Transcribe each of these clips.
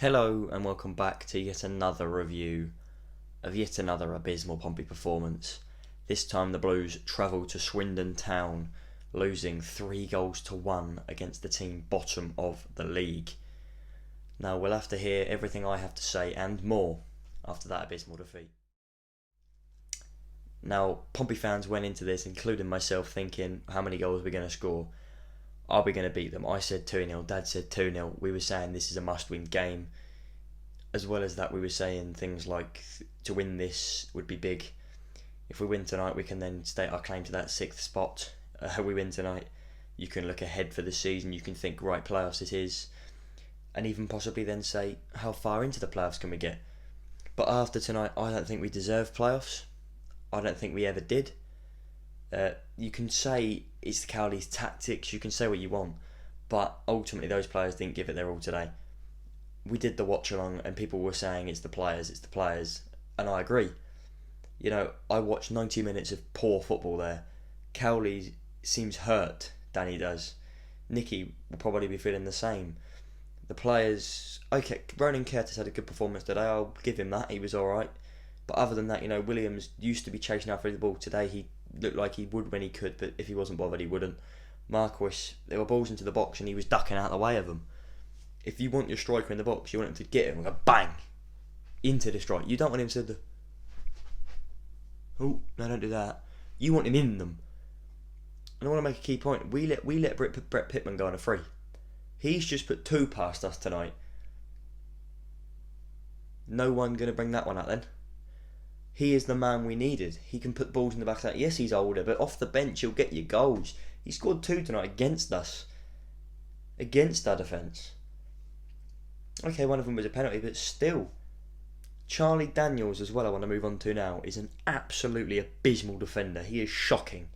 Hello and welcome back to yet another review of yet another abysmal Pompey performance. This time the Blues travel to Swindon town, losing 3-1 against the team bottom of the league. Now we'll have to hear everything I have to say and more after that abysmal defeat. Now Pompey fans went into this, including myself, thinking how many goals we're going to score. Are we going to beat them? I said 2-0, Dad said 2-0. We were saying this is a must-win game. As well as that, we were saying things like to win this would be big. If we win tonight, we can then state our claim to that 6th spot. We win tonight, you can look ahead for the season. You can think, right, playoffs it is. And even possibly then say, how far into the playoffs can we get? But after tonight, I don't think we deserve playoffs. I don't think we ever did. You can say it's the Cowley's tactics, you can say what you want, but ultimately those players didn't give it their all today. We did the watch along and people were saying it's the players, and I agree. You know, I watched 90 minutes of poor football there. Cowley seems hurt, Danny does. Nicky will probably be feeling the same. The players, okay, Ronan Curtis had a good performance today, I'll give him that, he was alright. But other than that, you know, Williams used to be chasing after the ball. Today he looked like he would when he could, but if he wasn't bothered, he wouldn't. Marquis, there were balls into the box and he was ducking out the way of them. If you want your striker in the box, you want him to get him and go bang into the strike. You don't want him to oh, no, don't do that. You want him in them. And I want to make a key point. We let Brett Pittman go on a free. He's just put 2 past us tonight. No one going to bring that one out then. He is the man we needed. He can put balls in the back of that. Yes, he's older, but off the bench he'll get you goals. He scored 2 tonight against us. Against our defence. Okay, one of them was a penalty, but still. Charlie Daniels as well, I want to move on to now, is an absolutely abysmal defender. He is shocking.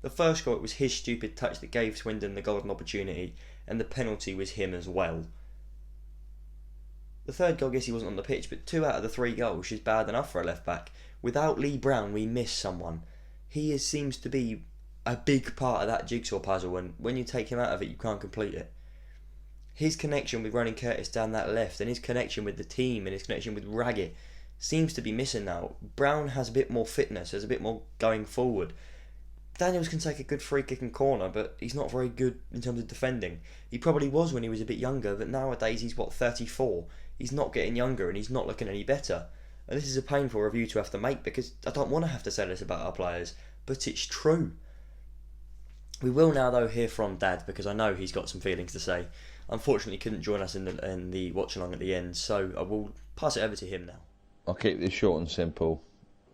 The first goal, it was his stupid touch that gave Swindon the golden opportunity, and the penalty was him as well. The third goal, I guess he wasn't on the pitch, but 2 out of the 3 goals is bad enough for a left back. Without Lee Brown, we miss someone. He seems to be a big part of that jigsaw puzzle, and when you take him out of it, you can't complete it. His connection with Ronan Curtis down that left, and his connection with the team, and his connection with Raggett seems to be missing now. Brown has a bit more fitness, has a bit more going forward. Daniels can take a good free kick and corner, but he's not very good in terms of defending. He probably was when he was a bit younger, but nowadays he's 34. He's not getting younger and he's not looking any better. And this is a painful review to have to make because I don't want to have to say this about our players, but it's true. We will now though hear from Dad because I know he's got some feelings to say. Unfortunately he couldn't join us in the watch along at the end, so I will pass it over to him now. I'll keep this short and simple.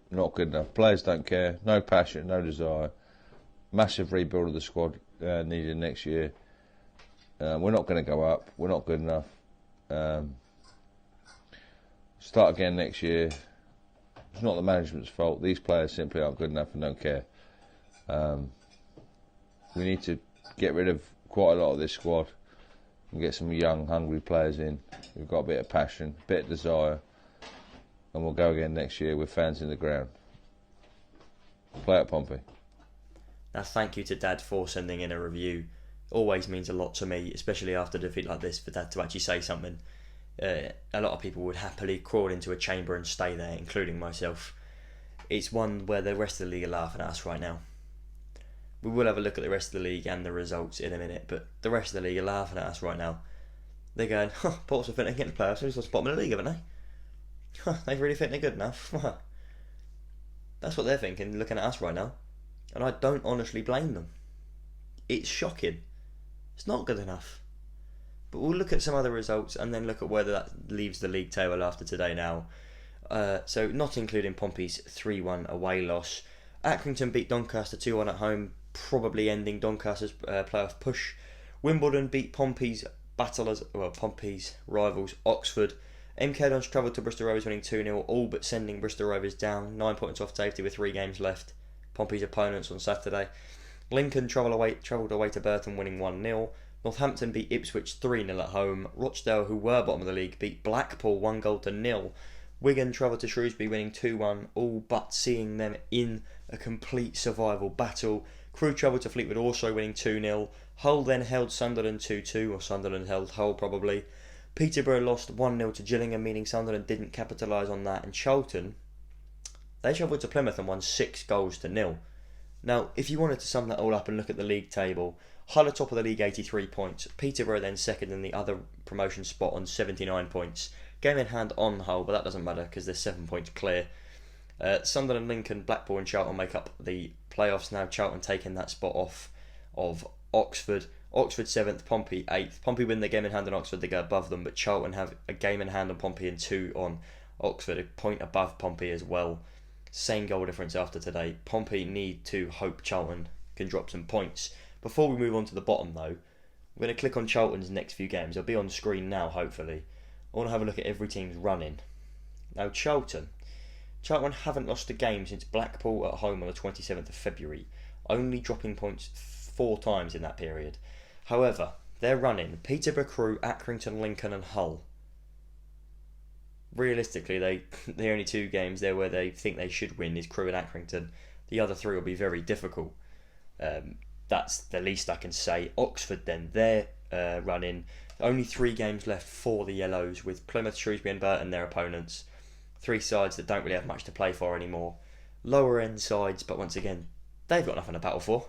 Not good enough. Players don't care. No passion, no desire. Massive rebuild of the squad needed next year. We're not going to go up. We're not good enough. Start again next year. It's not the management's fault. These players simply aren't good enough and don't care. We need to get rid of quite a lot of this squad and get some young, hungry players in. We've got a bit of passion, a bit of desire, and we'll go again next year with fans in the ground. Play at Pompey. Now, thank you to Dad for sending in a review. Always means a lot to me, especially after a defeat like this, for Dad to actually say something. A lot of people would happily crawl into a chamber and stay there, including myself. It's one where the rest of the league are laughing at us right now. We will have a look at the rest of the league and the results in a minute, but the rest of the league are laughing at us right now. They're going, Portsmouth think they can get the playoffs, they're just bottom of the league, haven't they? They really think they're good enough. That's what they're thinking, looking at us right now. And I don't honestly blame them. It's shocking. It's not good enough. But we'll look at some other results and then look at whether that leaves the league table after today now. So not including Pompey's 3-1 away loss. Accrington beat Doncaster 2-1 at home, probably ending Doncaster's playoff push. Wimbledon beat Pompey's rivals Oxford. MK Dons travelled to Bristol Rovers winning 2-0, all but sending Bristol Rovers down, 9 points off safety with 3 games left. Pompey's opponents on Saturday. Lincoln travelled away to Burton winning 1-0. Northampton beat Ipswich 3-0 at home. Rochdale, who were bottom of the league, beat Blackpool 1-0. Wigan travelled to Shrewsbury winning 2-1, all but seeing them in a complete survival battle. Crewe travelled to Fleetwood also winning 2-0. Hull then held Sunderland 2-2, or Sunderland held Hull probably. Peterborough lost 1-0 to Gillingham, meaning Sunderland didn't capitalise on that. And Charlton, they travelled to Plymouth and won 6-0. Now, if you wanted to sum that all up and look at the league table, Hull at top of the league, 83 points. Peterborough then second in the other promotion spot on 79 points. Game in hand on Hull, but that doesn't matter because they're 7 points clear. Sunderland, Lincoln, Blackpool and Charlton make up the playoffs now. Charlton taking that spot off of Oxford. Oxford 7th, Pompey 8th. Pompey win their game in hand on Oxford, they go above them, but Charlton have a game in hand on Pompey and 2 on Oxford, a point above Pompey as well. Same goal difference after today. Pompey need to hope Charlton can drop some points. Before we move on to the bottom though, we're going to click on Charlton's next few games. They'll be on screen now hopefully. I want to have a look at every team's running. Now Charlton haven't lost a game since Blackpool at home on the 27th of February, only dropping points 4 times in that period. However, they're running Peterborough, Crewe, Accrington, Lincoln and Hull. Realistically, the only 2 games there where they think they should win is Crewe and Accrington. The other 3 will be very difficult. That's the least I can say. Oxford then, they're running. Only 3 games left for the Yellows, with Plymouth, Shrewsbury and Burton their opponents. 3 sides that don't really have much to play for anymore. Lower end sides, but once again, they've got nothing to battle for.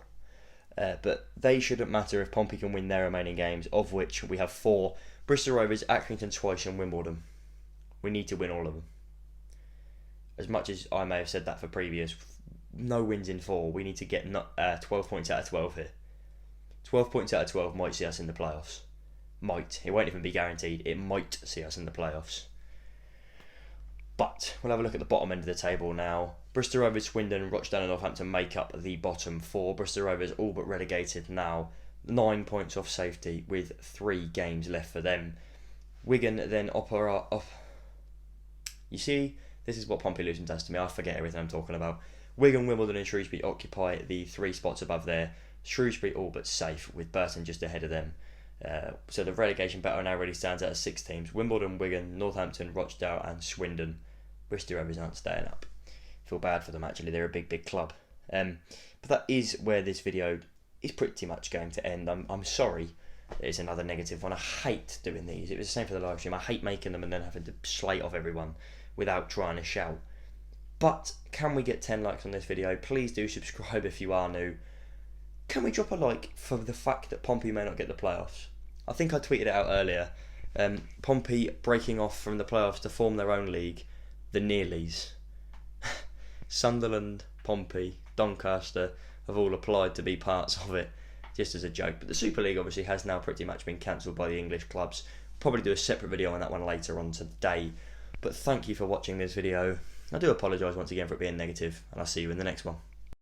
But they shouldn't matter if Pompey can win their remaining games, of which we have 4. Bristol Rovers, Accrington twice and Wimbledon. We need to win all of them. As much as I may have said that for previous, no wins in 4. We need to get 12 points out of 12 here. 12 points out of 12 might see us in the playoffs. Might. It won't even be guaranteed. It might see us in the playoffs. But we'll have a look at the bottom end of the table now. Bristol Rovers, Swindon, Rochdale and Northampton make up the bottom 4. Bristol Rovers all but relegated now. 9 points off safety with 3 games left for them. Wigan then You see, this is what Pompey losing does to me. I forget everything I'm talking about. Wigan, Wimbledon and Shrewsbury occupy the 3 spots above there. Shrewsbury all but safe, with Burton just ahead of them. So the relegation battle now really stands out as 6 teams. Wimbledon, Wigan, Northampton, Rochdale and Swindon. Bristol Rovers aren't staying up. Feel bad for them actually, they're a big club. But that is where this video is pretty much going to end. I'm sorry it's another negative one. I hate doing these. It was the same for the live stream. I hate making them and then having to slate off everyone without trying to shout. But can we get 10 likes on this video? Please do subscribe if you are new. Can we drop a like for the fact that Pompey may not get the playoffs? I think I tweeted it out earlier. Pompey breaking off from the playoffs to form their own league, the Nearlies. Sunderland, Pompey, Doncaster have all applied to be parts of it, just as a joke. But the Super League obviously has now pretty much been cancelled by the English clubs. Probably do a separate video on that one later on today. But thank you for watching this video. I do apologise once again for it being negative, and I'll see you in the next one.